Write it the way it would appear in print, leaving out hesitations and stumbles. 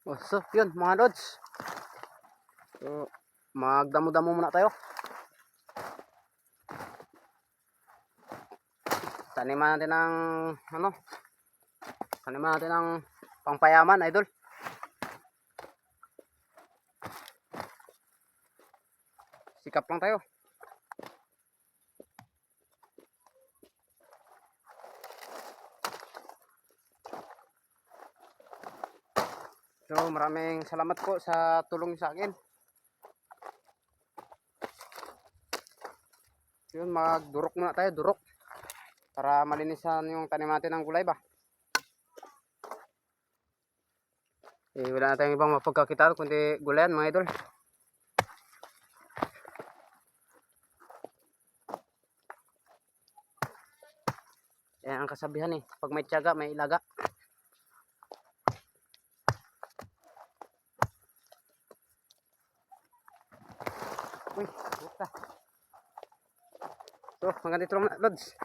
Oh, so, yun mga lods. So, magdamo-damo muna tayo. Taniman natin ng taniman natin ng pangpayaman, idol. Sikap lang tayo. So, maraming salamat po sa tulong sa akin. Yun, magdurok muna tayo, durok. Para malinisan yung tanim natin ng gulay ba. Wala na tayong ibang mapagkakitaan kundi gulayan mga idol. Yan ang kasabihan pag may tiyaga, may ilaga. Uy, buka. So, hanggang dito lang na, lods.